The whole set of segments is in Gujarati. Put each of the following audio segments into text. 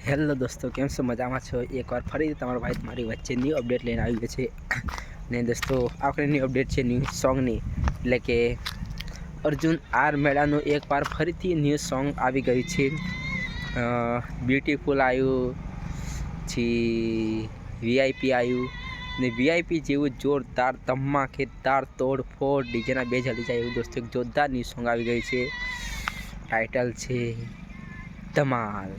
હેલો દોસ્તો, કેમ છો? મજામાં છો? એકવાર ફરી તમારો ભાઈ તમારી વચ્ચે ન્યૂ અપડેટ લઈને આવી ગયો છે. ને દોસ્તો, આપણે ન્યૂ અપડેટ છે ન્યૂ સોંગની, એટલે કે અર્જુન આર મેળાનું એકવાર ફરીથી ન્યૂ સોંગ આવી ગયું છે. બ્યુટીફુલ આવ્યું, પછી વીઆઈપી આવ્યું ને વીઆઈપી જેવું જોરદાર ધમાકેદાર તોડફોડ ડીજેના બેઝ હલી જાય એવું દોસ્તો એક જોરદાર ન્યૂ સોંગ આવી ગયું છે. ટાઇટલ છે ધમાલ,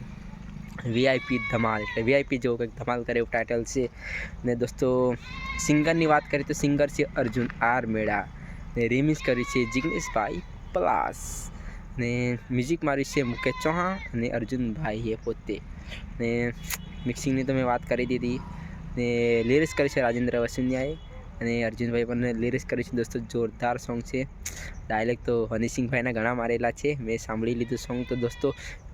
વીઆઈપી ધમાલ, એટલે વીઆઈપી જેવો કંઈક ધમાલ કરે એવું ટાઇટલ છે. ને દોસ્તો, સિંગરની વાત કરીએ તો સિંગર છે અર્જુન આર મેળા ને રિમિક્સ કરી છે જિગ્નેશભાઈ પ્લાસ ને મ્યુઝિક મારી છે મુકેશ ચૌહાણ અને અર્જુનભાઈએ પોતે. ને મિક્સિંગની તો મેં વાત કરી દીધી ને લિરિક્સ કરી છે રાજેન્દ્ર વસુનિયાએ અને અર્જુનભાઈ પણ લિરિક્સ કરી છે. દોસ્તો જોરદાર સોંગ છે. ડાયલેક્ટ તો હનીસિંહભાઈના ઘણા મારેલા છે, મેં સાંભળી લીધું સોંગ. તો દોસ્તો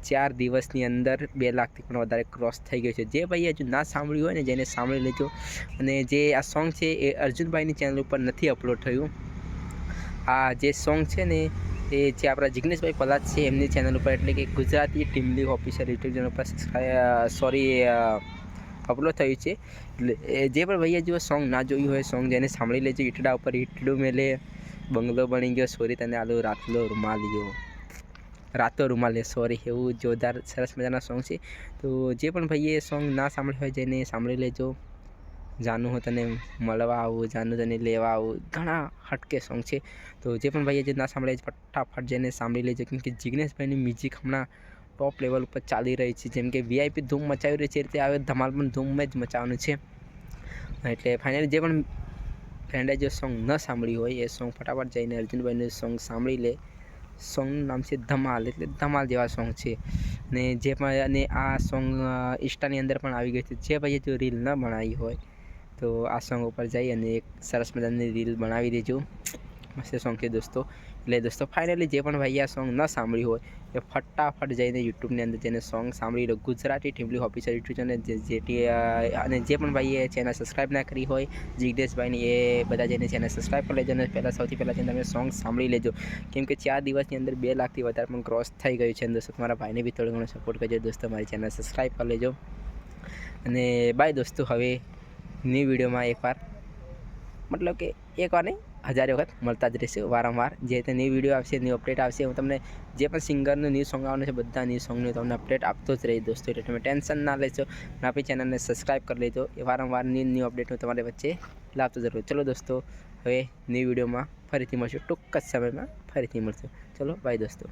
4 દિવસની અંદર 2 લાખથી પણ વધારે ક્રોસ થઈ ગયો છે. જે ભાઈ હજુ ના સાંભળ્યું હોય ને જેને સાંભળી લેજો. અને જે આ સોંગ છે એ અર્જુનભાઈની ચેનલ ઉપર નથી અપલોડ થયું. આ જે સોંગ છે ને એ જે આપણા જિગ્નેશભાઈ પલાચ છે એમની ચેનલ ઉપર, એટલે કે ગુજરાતી ટીમલી ઓફિશિયલ યુટ્યુબ ચેનલ ઉપર અપલોડ થયું છે. એટલે જે પણ ભાઈએ જો સોંગ ના જોયું હોય, સોંગ જેને સાંભળી લેજો. ઈટડા ઉપર ઈટડું મેલે, બંગલો બની ગયો, સોરી તને આલુ રાતલો રૂમાલિયો, રાતો રૂમાલે, સોરી, એવું જોરદાર સરસ મજાના સોંગ છે. તો જે પણ ભાઈએ સોંગ ના સાંભળ્યું હોય જેને સાંભળી લેજો. જાનું હું તને મળવા આવું, જાનું તને લેવા આવું, ઘણા હટકે સોંગ છે. તો જે પણ ભાઈએ જે ના સાંભળે ફટાફટ જઈને સાંભળી લેજો, કેમ કે જિગ્નેશભાઈની મ્યુઝિક હમણાં ટોપ લેવલ ઉપર ચાલી રહી છે. જેમ કે વીઆઈપી ધૂમ મચાવી રહી છે, એ રીતે આવે ધમાલ પણ ધૂમ જ મચાવવાનું છે. એટલે ફાઇનલી જે પણ ફ્રેન્ડે જે સોંગ ન સાંભળ્યું હોય એ સોંગ ફટાફટ જઈને અર્જુનભાઈનું સોંગ સાંભળી લે. સોંગનું નામ છે ધમાલ, એટલે ધમાલ જેવા સોંગ છે. ને જે પણ અને આ સોંગ ઇન્સ્ટાની અંદર પણ આવી ગયું છે. જે ભાઈએ જો રીલ ન બનાવી હોય તો આ સોંગ ઉપર જઈ અને એક સરસ મજાની રીલ બનાવી દેજો. મસ્ત સોંગ છે દોસ્તો. એટલે દોસ્તો ફાઇનલી જે પણ ભાઈએ આ સોંગ ન સાંભળ્યું હોય એ ફટાફટ જઈને યુટ્યુબની અંદર જઈને સોંગ સાંભળી લો. ગુજરાતી ટીમલી ઓફિશિયલ યુટ્યુબ ચેનલ અને જે પણ ભાઈએ ચેનલ સબસ્ક્રાઈબ ના કરી હોય જિગ્નેશભાઈની, એ બધા જઈને ચેનલ સબસ્ક્રાઈબ કરી લેજો. અને સૌથી પહેલાં જઈને તમે સોંગ સાંભળી લેજો, કેમ કે 4 દિવસની અંદર 2 લાખથી વધારે પણ ક્રોસ થઈ ગયું છે. દોસ્તો તમારા ભાઈને બી થોડો ઘણો સપોર્ટ કરજો દોસ્તો, મારી ચેનલ સબસ્ક્રાઈબ કરી લેજો. અને બાય દોસ્તો, હવે ન્યૂ વિડીયોમાં એકવાર, મતલબ કે એકવાર નહીં, 1000 વખત મળતા જ રહીશું વારંવાર. જે રીતે ન્યૂ વિડીયો આવશે, ન્યૂ અપડેટ આવશે, હું તમને જે પણ સિંગરનું ન્યૂ સોંગ આવવાનું છે બધા ન્યૂ સોંગનું તમને અપડેટ આપતો જ રહી દોસ્તો. એટલે તમે ટેન્શન ના લેશો. અને આપણી ચેનલને સબસ્ક્રાઈબ કરી લેજો. એ વારંવાર ન્યૂ અપડેટ હું તમારી વચ્ચે લાવતો જરૂર. ચલો દોસ્તો, હવે ન્યૂ વિડીયોમાં ફરીથી મળશું, ટૂંક જ સમયમાં ફરીથી મળશું. ચલો બાય દોસ્તો.